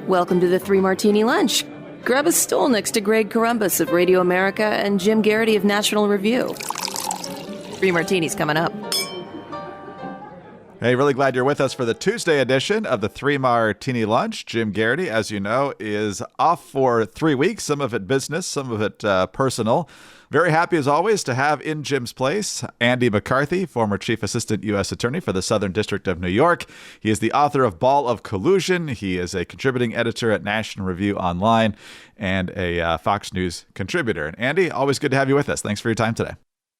Welcome to the Three Martini Lunch. Grab a stool next to Greg Columbus of Radio America and Jim Garrity of National Review. Three Martinis coming up. Hey, really glad you're with us for the Tuesday edition of the Three Martini Lunch. Jim Garrity, as you know, is off for 3 weeks, some of it business, some of it personal. Very happy, as always, to have in Jim's place Andy McCarthy, former Chief Assistant U.S. Attorney for the Southern District of New York. He is the author of Ball of Collusion. He is a contributing editor at National Review Online and a Fox News contributor. And Andy, always good to have you with us. Thanks for your time today.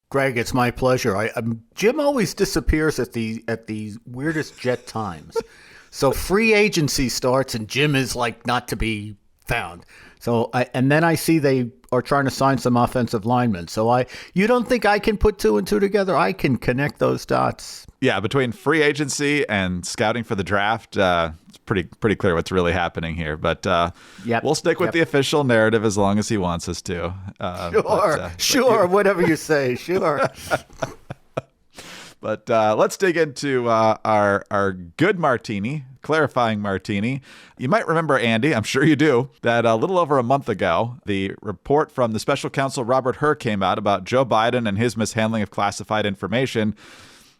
Greg, it's my pleasure. Jim always disappears at the weirdest jet times. So free agency starts and Jim is like not to be found. And then I see they are trying to sign some offensive linemen. So you don't think I can put two and two together? I can connect those dots. Yeah, between free agency and scouting for the draft, it's pretty clear what's really happening here. But we'll stick with the official narrative as long as he wants us to. Sure, whatever you say, sure. But let's dig into our good martini, clarifying martini. You might remember, Andy, I'm sure you do, that a little over a month ago, the report from the Special Counsel Robert Hur came out about Joe Biden and his mishandling of classified information,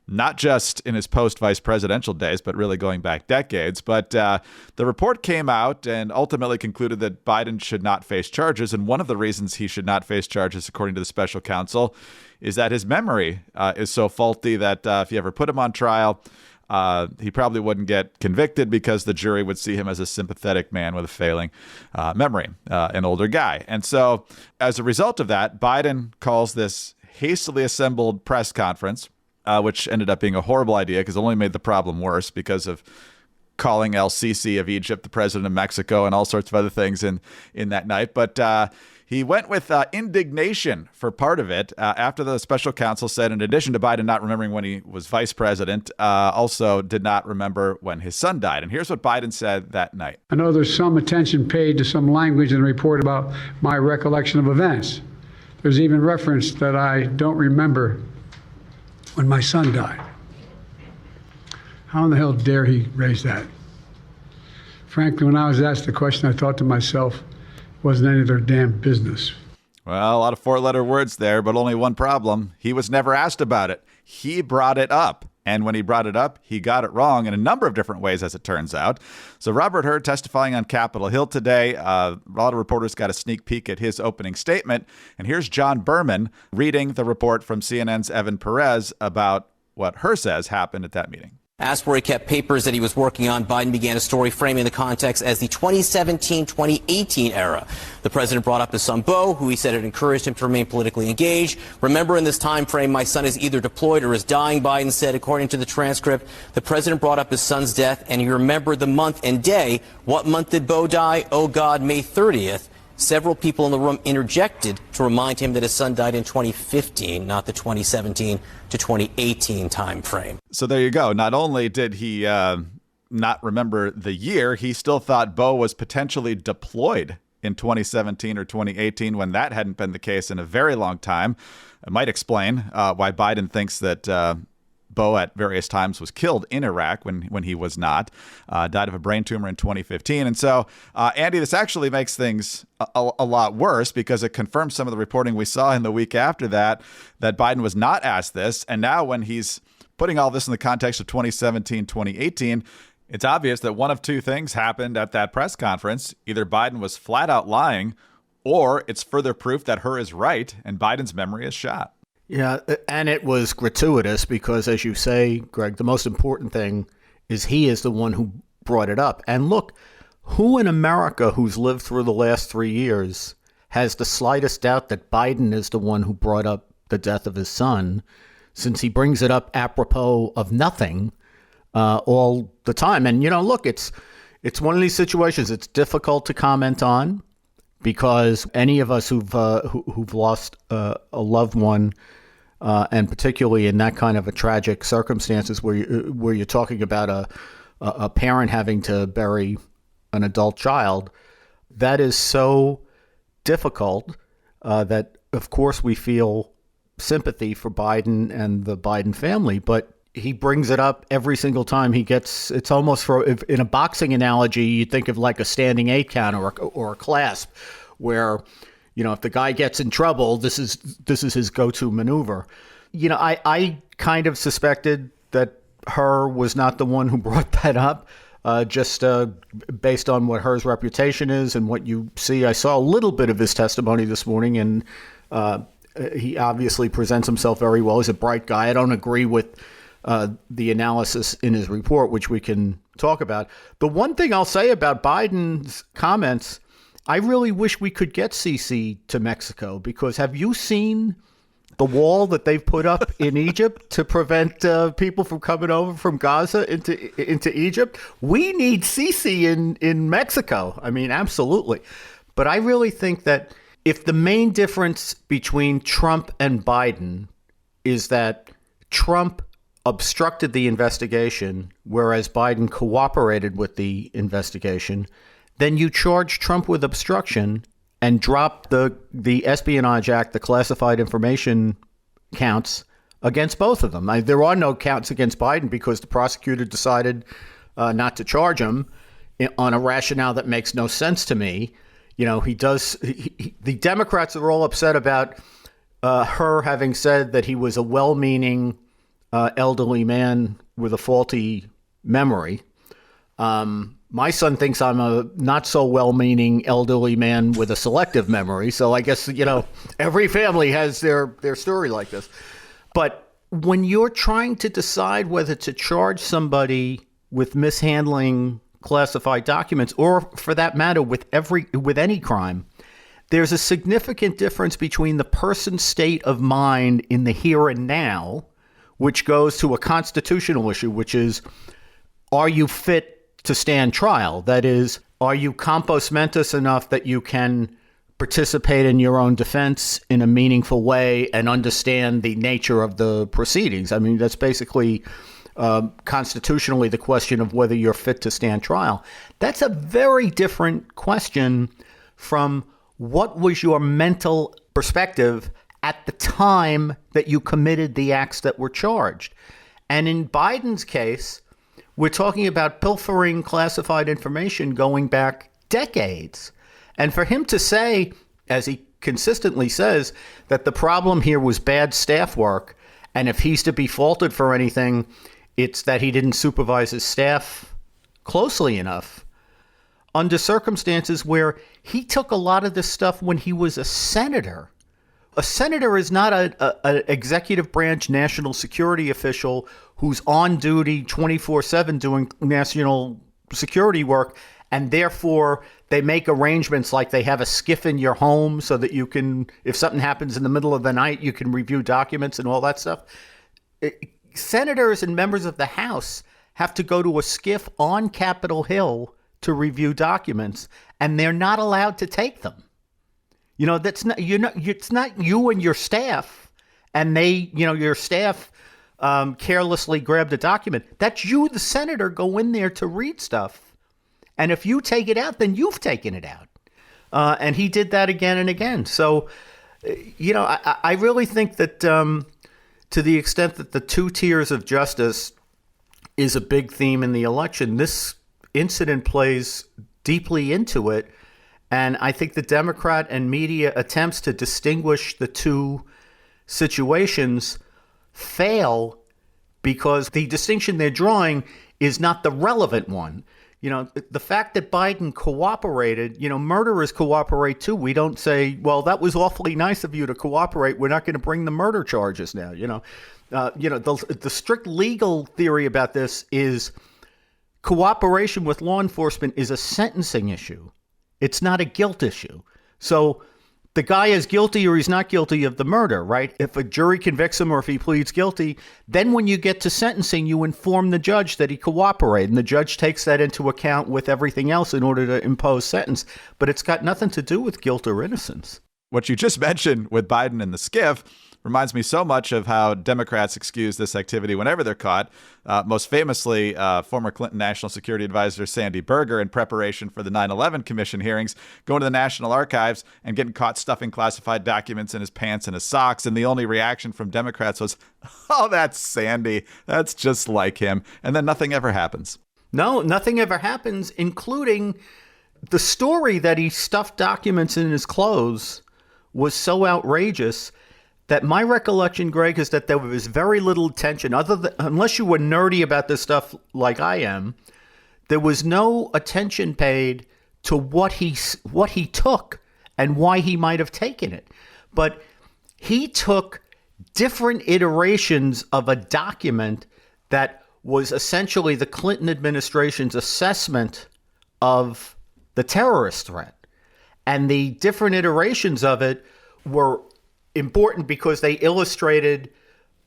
not just in his post-vice presidential days, but really going back decades. But the report came out and ultimately concluded that Biden should not face charges. And one of the reasons he should not face charges, according to the special counsel, is that his memory is so faulty that if you ever put him on trial, he probably wouldn't get convicted because the jury would see him as a sympathetic man with a failing memory, an older guy. And so as a result of that, Biden calls this hastily assembled press conference, which ended up being a horrible idea because it only made the problem worse because of calling El-Sisi of Egypt the president of Mexico and all sorts of other things in that night. But he went with indignation for part of it after the special counsel said, in addition to Biden not remembering when he was vice president, also did not remember when his son died. And here's what Biden said that night. I know there's some attention paid to some language in the report about my recollection of events. There's even reference that I don't remember when my son died. How in the hell dare he raise that? Frankly, when I was asked the question, I thought to myself, it wasn't any of their damn business. Well, a lot of four-letter words there, but only one problem. He was never asked about it. He brought it up. And when he brought it up, he got it wrong in a number of different ways, as it turns out. So Robert Hur testifying on Capitol Hill today. A lot of reporters got a sneak peek at his opening statement. And here's John Berman reading the report from CNN's Evan Perez about what Hur says happened at that meeting. Asked where he kept papers that he was working on, Biden began a story framing the context as the 2017-2018 era. The president brought up his son, Beau, who he said had encouraged him to remain politically engaged. Remember, in this time frame, my son is either deployed or is dying, Biden said, according to the transcript. The president brought up his son's death, and he remembered the month and day. What month did Beau die? Oh, God, May 30th. Several people in the room interjected to remind him that his son died in 2015, not the 2017 to 2018 time frame. So there you go. Not only did he not remember the year, he still thought Beau was potentially deployed in 2017 or 2018 when that hadn't been the case in a very long time. It might explain why Biden thinks that Beau at various times was killed in Iraq when he was not, died of a brain tumor in 2015. And so, Andy, this actually makes things a lot worse because it confirms some of the reporting we saw in the week after that Biden was not asked this. And now when he's putting all this in the context of 2017, 2018, it's obvious that one of two things happened at that press conference. Either Biden was flat out lying, or it's further proof that Hur is right and Biden's memory is shot. Yeah, and it was gratuitous because, as you say, Greg, the most important thing is he is the one who brought it up. And look, who in America who's lived through the last 3 years has the slightest doubt that Biden is the one who brought up the death of his son, since he brings it up apropos of nothing all the time? And, look, it's one of these situations it's difficult to comment on because any of us who've lost a loved one, and particularly in that kind of a tragic circumstances where you're talking about a parent having to bury an adult child, that is so difficult that, of course, we feel sympathy for Biden and the Biden family. But he brings it up every single time he gets. It's almost in a boxing analogy, you think of like a standing 8 count or a clasp, where, if the guy gets in trouble, this is his go-to maneuver. I kind of suspected that Hur was not the one who brought that up, just based on what Hur's reputation is and what you see. I saw a little bit of his testimony this morning, and he obviously presents himself very well. He's a bright guy. I don't agree with the analysis in his report, which we can talk about. The one thing I'll say about Biden's comments, I really wish we could get CC to Mexico, because have you seen the wall that they've put up in Egypt to prevent people from coming over from Gaza into Egypt? We need CC in Mexico. I mean, absolutely. But I really think that if the main difference between Trump and Biden is that Trump obstructed the investigation, whereas Biden cooperated with the investigation, then you charge Trump with obstruction and drop the Espionage Act, the classified information counts against both of them. There are no counts against Biden because the prosecutor decided not to charge him on a rationale that makes no sense to me. The Democrats are all upset about Hur having said that he was a well-meaning elderly man with a faulty memory. My son thinks I'm a not so well-meaning elderly man with a selective memory. So I guess, every family has their story like this. But when you're trying to decide whether to charge somebody with mishandling classified documents, or for that matter, with any crime, there's a significant difference between the person's state of mind in the here and now, which goes to a constitutional issue, which is, are you fit to stand trial? That is, are you compos mentis enough that you can participate in your own defense in a meaningful way and understand the nature of the proceedings? I mean, that's basically constitutionally the question of whether you're fit to stand trial. That's a very different question from what was your mental perspective at the time that you committed the acts that were charged. And in Biden's case, we're talking about pilfering classified information going back decades. And for him to say, as he consistently says, that the problem here was bad staff work, and if he's to be faulted for anything, it's that he didn't supervise his staff closely enough, under circumstances where he took a lot of this stuff when he was a senator. A senator is not an executive branch national security official who's on duty 24/7 doing national security work, and therefore they make arrangements like they have a skiff in your home so that you can, if something happens in the middle of the night, you can review documents and all that stuff. Senators and members of the House have to go to a skiff on Capitol Hill to review documents, and they're not allowed to take them. That's not, it's not you and your staff, and your staff carelessly grabbed a document. That's you, the senator, go in there to read stuff. And if you take it out, then you've taken it out. And he did that again and again. So, I really think that to the extent that the 2 tiers of justice is a big theme in the election, this incident plays deeply into it. And I think the Democrat and media attempts to distinguish the two situations fail because the distinction they're drawing is not the relevant one. The fact that Biden cooperated, murderers cooperate too. We don't say, well, that was awfully nice of you to cooperate. We're not going to bring the murder charges now. The strict legal theory about this is cooperation with law enforcement is a sentencing issue. It's not a guilt issue. So the guy is guilty or he's not guilty of the murder, right? If a jury convicts him or if he pleads guilty, then when you get to sentencing, you inform the judge that he cooperated, and the judge takes that into account with everything else in order to impose sentence. But it's got nothing to do with guilt or innocence. What you just mentioned with Biden and the skiff reminds me so much of how Democrats excuse this activity whenever they're caught. Most famously, former Clinton National Security Advisor Sandy Berger, in preparation for the 9/11 Commission hearings, going to the National Archives and getting caught stuffing classified documents in his pants and his socks. And the only reaction from Democrats was, "Oh, that's Sandy. That's just like him." And then nothing ever happens. No, nothing ever happens, including the story that he stuffed documents in his clothes was so outrageous that my recollection, Greg, is that there was very little attention, unless you were nerdy about this stuff like I am. There was no attention paid to what he took and why he might have taken it. But he took different iterations of a document that was essentially the Clinton administration's assessment of the terrorist threat. And the different iterations of it were important because they illustrated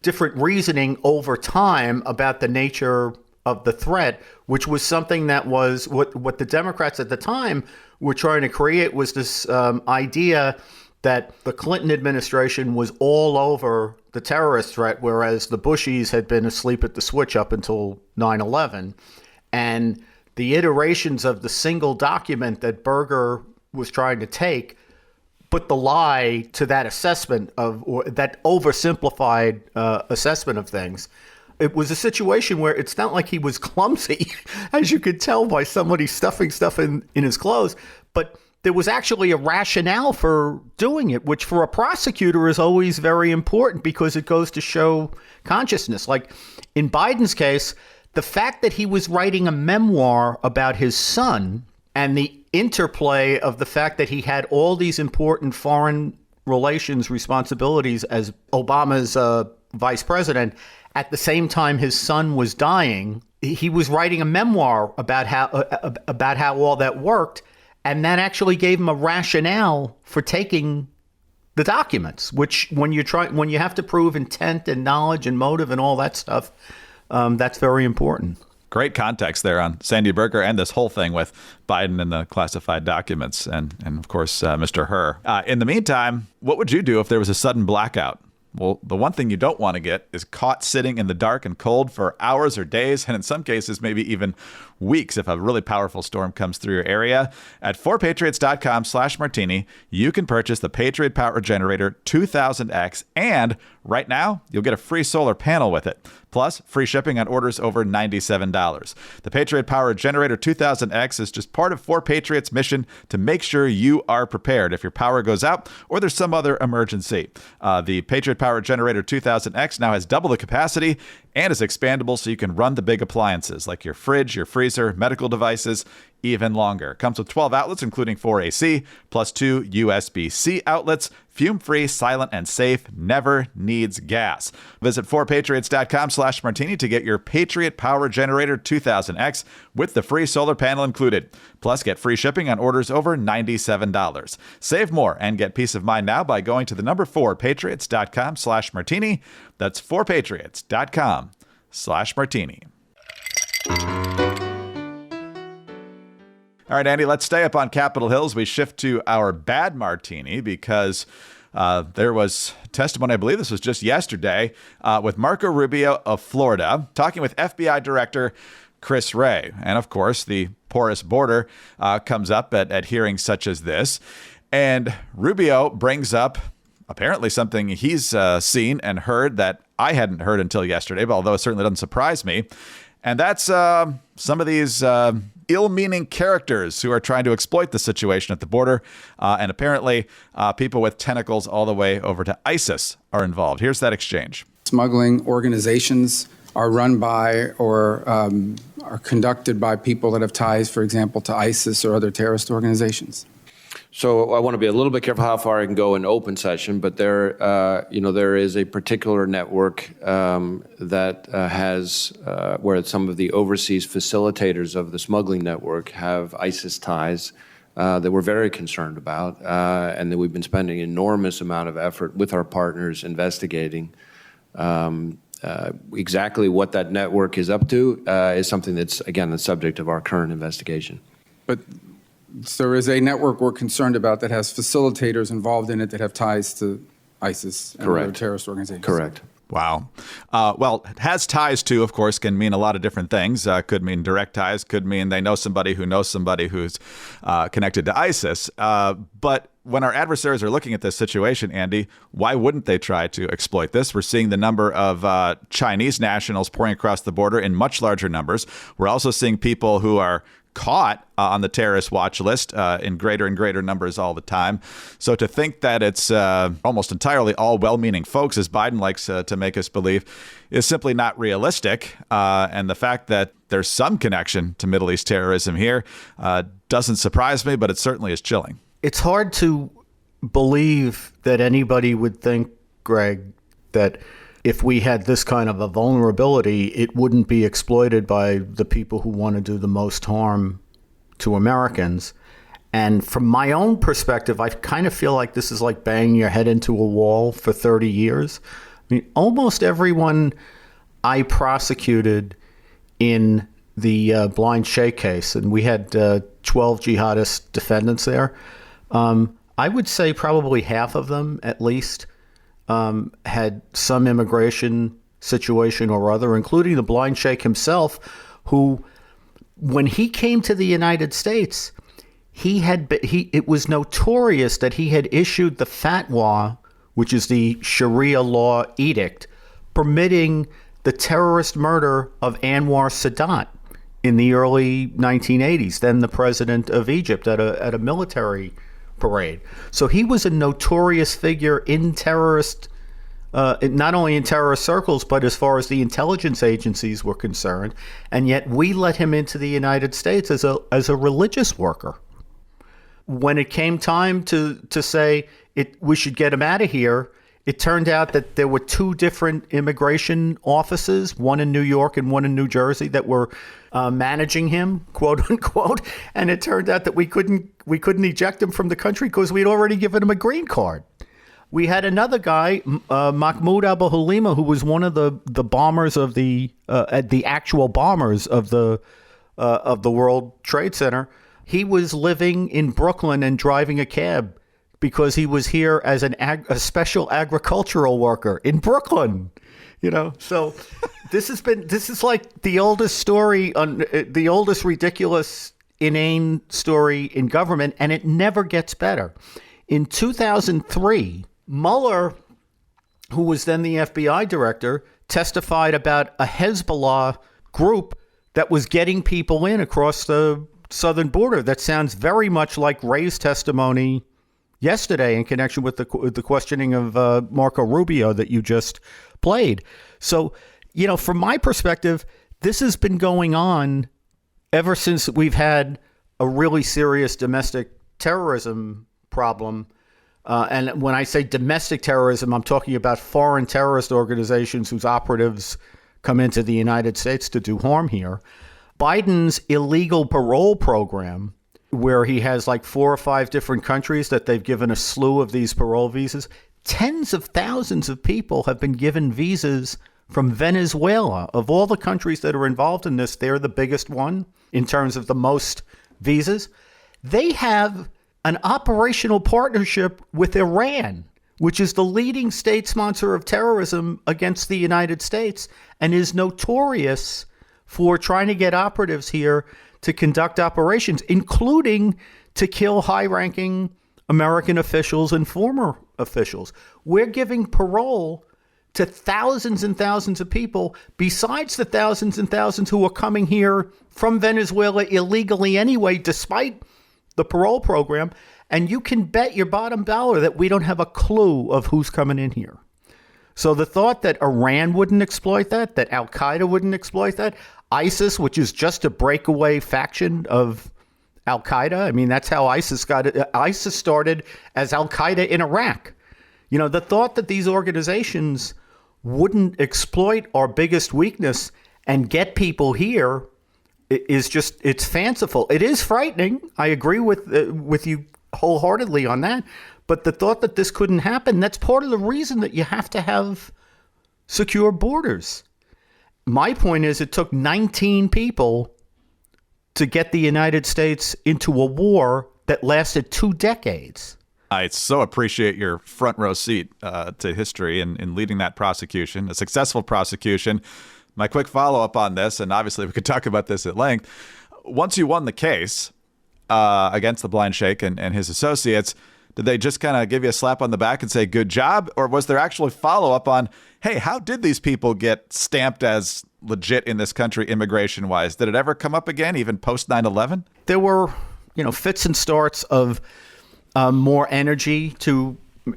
different reasoning over time about the nature of the threat, which was something that was what the Democrats at the time were trying to create, was this idea that the Clinton administration was all over the terrorist threat, whereas the Bushies had been asleep at the switch up until 9/11. And the iterations of the single document that Berger was trying to take put the lie to that assessment or that oversimplified assessment of things. It was a situation where it's not like he was clumsy, as you could tell by somebody stuffing stuff in his clothes, but there was actually a rationale for doing it, which for a prosecutor is always very important because it goes to show consciousness. Like in Biden's case, the fact that he was writing a memoir about his son and the interplay of the fact that he had all these important foreign relations responsibilities as Obama's vice president, at the same time his son was dying, he was writing a memoir about how all that worked. And that actually gave him a rationale for taking the documents, which when you have to prove intent and knowledge and motive and all that stuff, that's very important. Great context there on Sandy Berger and this whole thing with Biden and the classified documents and of course, Mr. Hur. In the meantime, what would you do if there was a sudden blackout? Well, the one thing you don't want to get is caught sitting in the dark and cold for hours or days, and in some cases, maybe even weeks if a really powerful storm comes through your area. At 4patriots.com/martini, you can purchase the Patriot Power Generator 2000X, and right now, you'll get a free solar panel with it, plus free shipping on orders over $97. The Patriot Power Generator 2000X is just part of 4Patriots' mission to make sure you are prepared if your power goes out or there's some other emergency. The Patriot Power Generator 2000X now has double the capacity and is expandable so you can run the big appliances like your fridge, your freezer, medical devices, even longer. Comes with 12 outlets, including 4 AC, plus 2 USB-C outlets. Fume-free, silent, and safe, never needs gas. Visit 4patriots.com/martini to get your Patriot Power Generator 2000X with the free solar panel included. Plus, get free shipping on orders over $97. Save more and get peace of mind now by going to the number 4patriots.com/martini. That's 4patriots.com/martini. All right, Andy, let's stay up on Capitol Hill as we shift to our bad martini because there was testimony, I believe this was just yesterday, with Marco Rubio of Florida, talking with FBI Director Chris Wray. And of course, the porous border comes up at hearings such as this. And Rubio brings up apparently something he's seen and heard that I hadn't heard until yesterday, but although it certainly doesn't surprise me. And that's some of these ill-meaning characters who are trying to exploit the situation at the border. And apparently people with tentacles all the way over to ISIS are involved. Here's that exchange. Smuggling organizations are run by or are conducted by people that have ties, for example, to ISIS or other terrorist organizations. So I want to be a little bit careful how far I can go in open session, but there is a particular network that has where some of the overseas facilitators of the smuggling network have ISIS ties that we're very concerned about, and that we've been spending an enormous amount of effort with our partners investigating. Exactly what that network is up to is something that's, again, the subject of our current investigation. But there is a network we're concerned about that has facilitators involved in it that have ties to ISIS and Correct. other terrorist organizations. Correct. Wow. Well, has ties to, of course, can mean a lot of different things. Could mean direct ties, could mean they know somebody who knows somebody who's connected to ISIS. But when our adversaries are looking at this situation, Andy, why wouldn't they try to exploit this? We're seeing the number of Chinese nationals pouring across the border in much larger numbers. We're also seeing people who are caught on the terrorist watch list in greater and greater numbers all the time. So to think that it's almost entirely all well-meaning folks, as Biden likes to make us believe, is simply not realistic. And the fact that there's some connection to Middle East terrorism here doesn't surprise me, but it certainly is chilling. It's hard to believe that anybody would think, Greg, that if we had this kind of a vulnerability, it wouldn't be exploited by the people who want to do the most harm to Americans. And from my own perspective, I kind of feel like this is like banging your head into a wall for 30 years. I mean, almost everyone I prosecuted in the Blind Sheikh case, and we had 12 jihadist defendants there, I would say probably half of them at least had some immigration situation or other, including the Blind Sheikh himself, who, when he came to the United States, it was notorious that he had issued the fatwa, which is the Sharia law edict, permitting the terrorist murder of Anwar Sadat in the early 1980s, then the president of Egypt, at a military parade. So he was a notorious figure in terrorist, not only in terrorist circles, but as far as the intelligence agencies were concerned. And yet we let him into the United States as a religious worker. When it came time to say we should get him out of here, it turned out that there were two different immigration offices, one in New York and one in New Jersey, that were managing him, quote unquote. And it turned out that we couldn't eject him from the country because we'd already given him a green card. We had another guy, Mahmoud Abu Halima, who was one of the bombers of the actual bombers of the World Trade Center. He was living in Brooklyn and driving a cab because he was here as a special agricultural worker in Brooklyn. So this is like the oldest story, the oldest ridiculous, inane story in government, and it never gets better. In 2003, Mueller, who was then the FBI director, testified about a Hezbollah group that was getting people in across the southern border. That sounds very much like Wray's testimony yesterday in connection with the questioning of Marco Rubio that you just played. So, from my perspective, this has been going on ever since we've had a really serious domestic terrorism problem. And when I say domestic terrorism, I'm talking about foreign terrorist organizations whose operatives come into the United States to do harm here. Biden's illegal parole program, where he has like 4 or 5 different countries that they've given a slew of these parole visas. Tens of thousands of people have been given visas from Venezuela. Of all the countries that are involved in this, they're the biggest one in terms of the most visas. They have an operational partnership with Iran, which is the leading state sponsor of terrorism against the United States and is notorious for trying to get operatives here to conduct operations, including to kill high-ranking American officials and former officials. We're giving parole to thousands and thousands of people, besides the thousands and thousands who are coming here from Venezuela illegally anyway, despite the parole program. And you can bet your bottom dollar that we don't have a clue of who's coming in here. So the thought that Iran wouldn't exploit that Al-Qaeda wouldn't exploit that, ISIS, which is just a breakaway faction of Al-Qaeda. I mean, that's how ISIS got it. ISIS started as Al-Qaeda in Iraq. The thought that these organizations wouldn't exploit our biggest weakness and get people here is just, it's fanciful. It is frightening. I agree with you wholeheartedly on that. But the thought that this couldn't happen, that's part of the reason that you have to have secure borders. My point is, it took 19 people to get the United States into a war that lasted 2 decades. I so appreciate your front row seat to history in leading that prosecution, a successful prosecution. My quick follow-up on this, and obviously we could talk about this at length, once you won the case against the Blind Sheikh and his associates, did they just kind of give you a slap on the back and say, good job? Or was there actually follow-up on, hey, how did these people get stamped as legit in this country immigration-wise? Did it ever come up again, even post 9/11? There were, fits and starts of more energy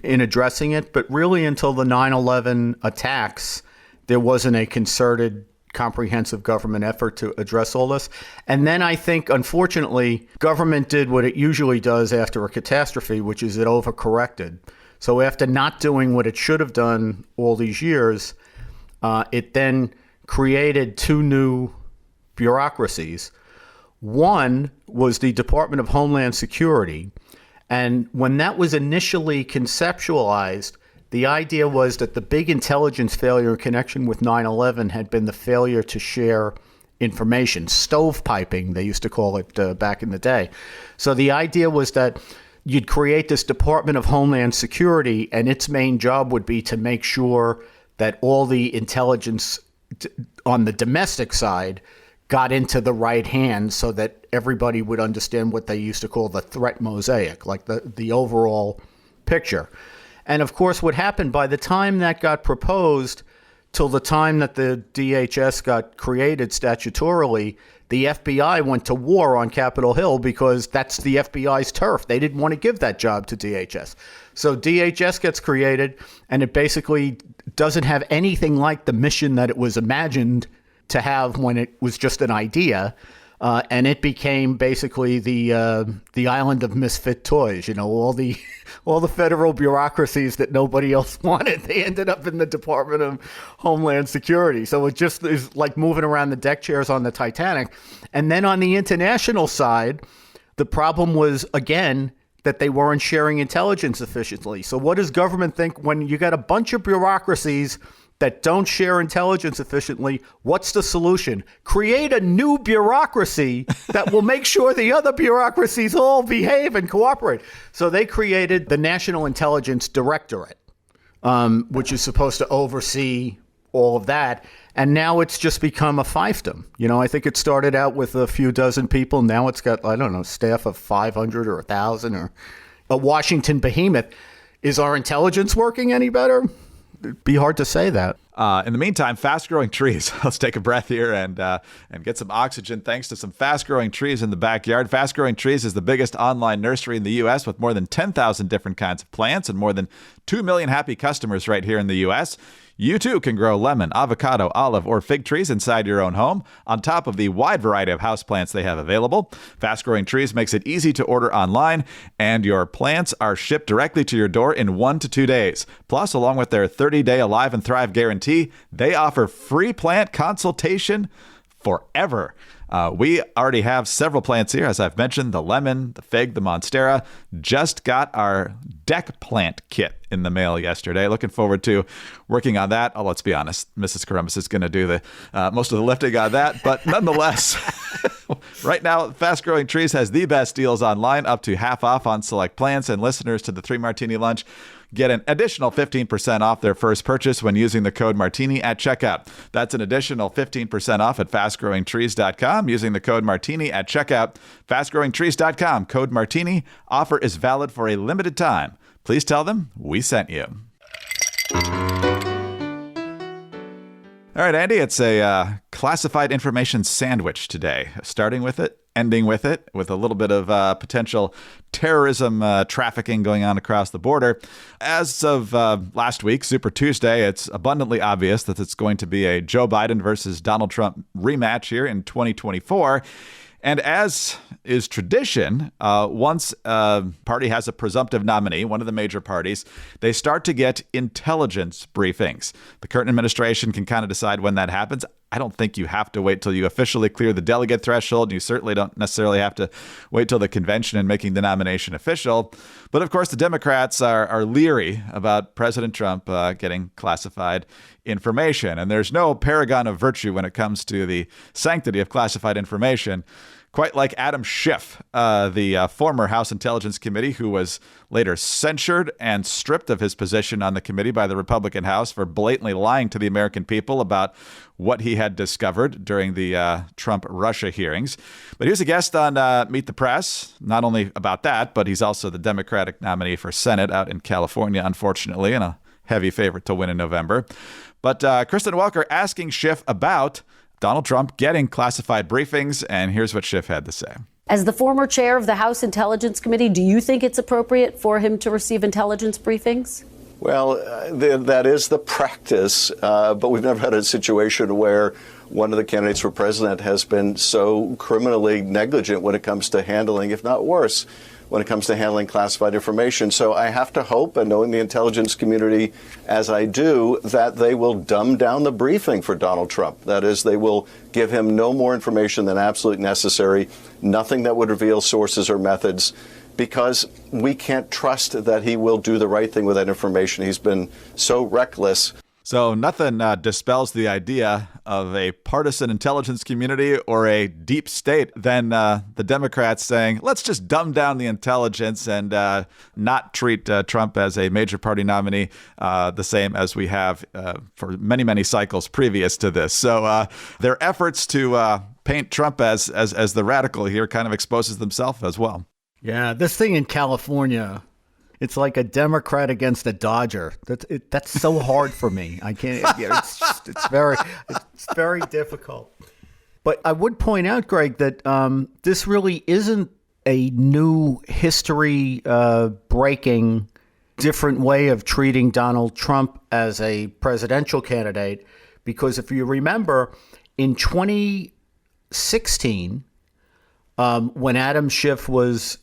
in addressing it, but really until the 9/11 attacks, there wasn't a concerted, comprehensive government effort to address all this. And then I think, unfortunately, government did what it usually does after a catastrophe, which is it overcorrected. So after not doing what it should have done all these years, it then created two new bureaucracies. One was the Department of Homeland Security. And when that was initially conceptualized, the idea was that the big intelligence failure in connection with 9/11 had been the failure to share information, stovepiping, they used to call it back in the day. So the idea was that you'd create this Department of Homeland Security, and its main job would be to make sure that all the intelligence on the domestic side got into the right hands so that everybody would understand what they used to call the threat mosaic, like the overall picture. And of course, what happened by the time that got proposed till the time that the DHS got created statutorily, the FBI went to war on Capitol Hill because that's the FBI's turf. They didn't want to give that job to DHS. So DHS gets created, and it basically doesn't have anything like the mission that it was imagined to have when it was just an idea. And it became basically the island of misfit toys. All the federal bureaucracies that nobody else wanted, they ended up in the Department of Homeland Security. So it just is like moving around the deck chairs on the Titanic. And then on the international side, the problem was, again, that they weren't sharing intelligence efficiently. So what does government think when you got a bunch of bureaucracies that don't share intelligence efficiently? What's the solution? Create a new bureaucracy that will make sure the other bureaucracies all behave and cooperate. So they created the National Intelligence Directorate, which is supposed to oversee all of that. And now it's just become a fiefdom. I think it started out with a few dozen people. Now it's got, staff of 500 or 1,000 or a Washington behemoth. Is our intelligence working any better? It'd be hard to say that. In the meantime, fast-growing trees. Let's take a breath here and get some oxygen thanks to some fast-growing trees in the backyard. Fast-Growing Trees is the biggest online nursery in the U.S. with more than 10,000 different kinds of plants and more than 2 million happy customers right here in the U.S. You too can grow lemon, avocado, olive, or fig trees inside your own home, on top of the wide variety of houseplants they have available. Fast Growing Trees makes it easy to order online, and your plants are shipped directly to your door in 1 to 2 days. Plus, along with their 30-day Alive and Thrive guarantee, they offer free plant consultation forever. We already have several plants here, as I've mentioned, the lemon, the fig, the monstera. Just got our deck plant kit in the mail yesterday. Looking forward to working on that. Oh, let's be honest, Mrs. Columbus is going to do the most of the lifting on that. But nonetheless, right now, Fast Growing Trees has the best deals online, up to half off on select plants, and listeners to the 3 Martini Lunch get an additional 15% off their first purchase when using the code Martini at checkout. That's an additional 15% off at fastgrowingtrees.com using the code Martini at checkout. Fastgrowingtrees.com, code Martini. Offer is valid for a limited time. Please tell them we sent you. All right, Andy, it's a classified information sandwich today. Starting with it, ending with it, with a little bit of potential terrorism trafficking going on across the border. As of last week, Super Tuesday, it's abundantly obvious that it's going to be a Joe Biden versus Donald Trump rematch here in 2024. And as is tradition, once a party has a presumptive nominee, one of the major parties, they start to get intelligence briefings. The current administration can kind of decide when that happens. I don't think you have to wait till you officially clear the delegate threshold. You certainly don't necessarily have to wait till the convention and making the nomination official. But of course, the Democrats are leery about President Trump getting classified information. And there's no paragon of virtue when it comes to the sanctity of classified information. quite like Adam Schiff, the former House Intelligence Committee, who was later censured and stripped of his position on the committee by the Republican House for blatantly lying to the American people about what he had discovered during the Trump-Russia hearings. But he was a guest on Meet the Press, not only about that, but he's also the Democratic nominee for Senate out in California, unfortunately, and a heavy favorite to win in November. But Kristen Welker asking Schiff about Donald Trump getting classified briefings, and here's what Schiff had to say. As the former chair of the House Intelligence Committee, do you think it's appropriate for him to receive intelligence briefings? Well, that is the practice, but we've never had a situation where one of the candidates for president has been so criminally negligent when it comes to handling, if not worse, when it comes to handling classified information. So I have to hope, and knowing the intelligence community as I do, that they will dumb down the briefing for Donald Trump. That is, they will give him no more information than absolutely necessary, nothing that would reveal sources or methods, because we can't trust that he will do the right thing with that information. He's been so reckless. So nothing dispels the idea of a partisan intelligence community or a deep state than the Democrats saying, let's just dumb down the intelligence and not treat Trump as a major party nominee the same as we have for many, many cycles previous to this. So their efforts to paint Trump as the radical here kind of exposes themselves as well. Yeah, this thing in California, it's like a Democrat against a Dodger. That's so hard for me. I can't. It's very difficult. But I would point out, Greg, that this really isn't a new history breaking, different way of treating Donald Trump as a presidential candidate. Because if you remember, in 2016, when Adam Schiff was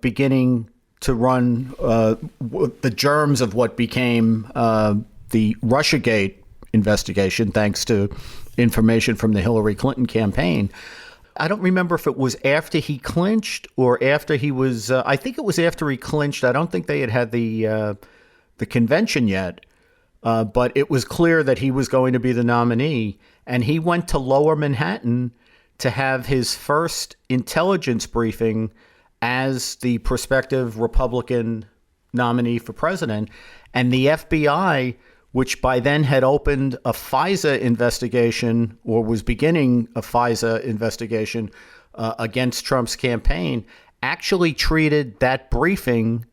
beginning to run the germs of what became the Russiagate investigation, thanks to information from the Hillary Clinton campaign. I don't remember if it was after he clinched or after he was. I think it was after he clinched. I don't think they had the convention yet, but it was clear that he was going to be the nominee, and he went to Lower Manhattan to have his first intelligence briefing as the prospective Republican nominee for president. And the FBI, which by then had opened a FISA investigation or was beginning a FISA investigation against Trump's campaign, actually treated that briefing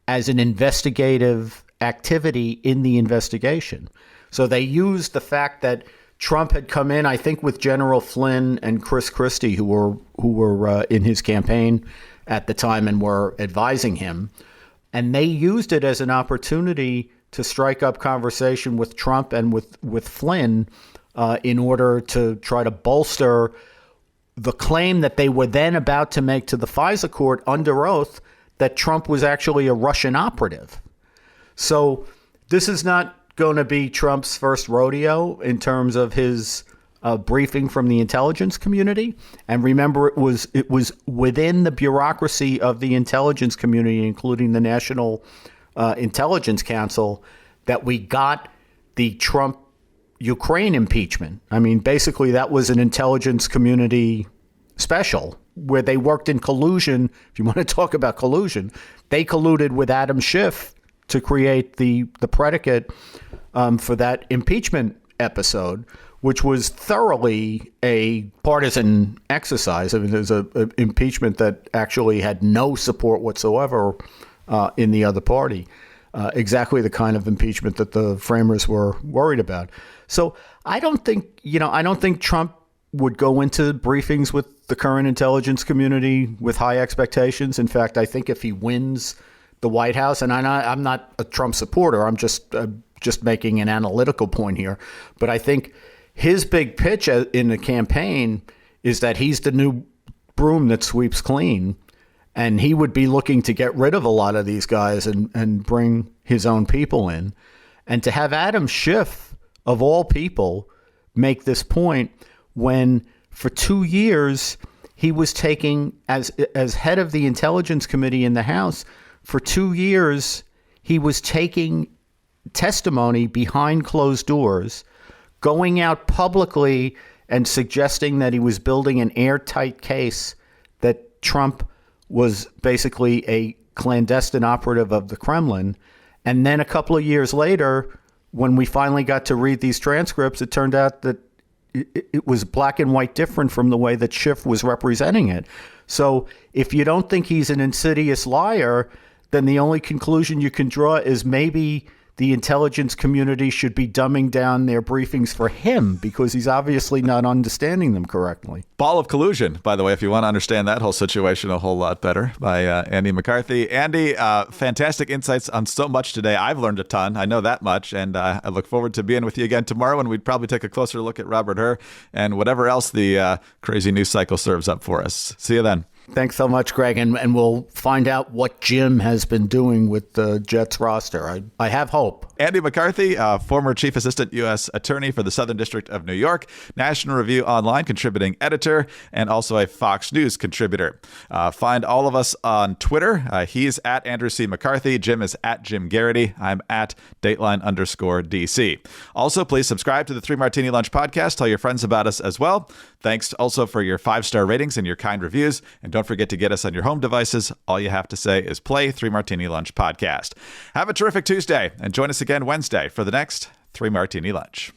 as an investigative activity in the investigation. So they used the fact that Trump had come in, I think, with General Flynn and Chris Christie, who were in his campaign at the time and were advising him. And they used it as an opportunity to strike up conversation with Trump and with Flynn in order to try to bolster the claim that they were then about to make to the FISA court under oath that Trump was actually a Russian operative. So this is not going to be Trump's first rodeo in terms of his briefing from the intelligence community. And remember, it was within the bureaucracy of the intelligence community, including the National Intelligence Council, that we got the Trump Ukraine impeachment. I mean, basically, that was an intelligence community special where they worked in collusion. If you want to talk about collusion, they colluded with Adam Schiff to create the predicate for that impeachment episode, which was thoroughly a partisan exercise. I mean, there's an impeachment that actually had no support whatsoever in the other party. Exactly the kind of impeachment that the framers were worried about. So I don't think Trump would go into briefings with the current intelligence community with high expectations. In fact, I think if he wins the White House, and I'm not a Trump supporter, I'm just making an analytical point here, but I think his big pitch in the campaign is that he's the new broom that sweeps clean, and he would be looking to get rid of a lot of these guys and bring his own people in. And to have Adam Schiff, of all people, make this point when for 2 years he was taking, as head of the Intelligence Committee in the House, for 2 years he was taking testimony behind closed doors, going out publicly and suggesting that he was building an airtight case that Trump was basically a clandestine operative of the Kremlin. And then a couple of years later, when we finally got to read these transcripts, it turned out that it was black and white different from the way that Schiff was representing it. So if you don't think he's an insidious liar, then the only conclusion you can draw is maybe the intelligence community should be dumbing down their briefings for him because he's obviously not understanding them correctly. Ball of Collusion, by the way, if you want to understand that whole situation a whole lot better, by Andy McCarthy. Andy, fantastic insights on so much today. I've learned a ton. I know that much. And I look forward to being with you again tomorrow when we'd probably take a closer look at Robert Hur and whatever else the crazy news cycle serves up for us. See you then. Thanks so much, Greg. And we'll find out what Jim has been doing with the Jets roster. I have hope. Andy McCarthy, former Chief Assistant U.S. Attorney for the Southern District of New York, National Review Online contributing editor, and also a Fox News contributor. Find all of us on Twitter. He's at Andrew C. McCarthy. Jim is at Jim Garrity. I'm at Dateline_DC. Also, please subscribe to the 3 Martini Lunch podcast. Tell your friends about us as well. Thanks also for your 5-star ratings and your kind reviews. And don't forget to get us on your home devices. All you have to say is play 3 Martini Lunch podcast. Have a terrific Tuesday and join us again Wednesday for the next 3 Martini Lunch.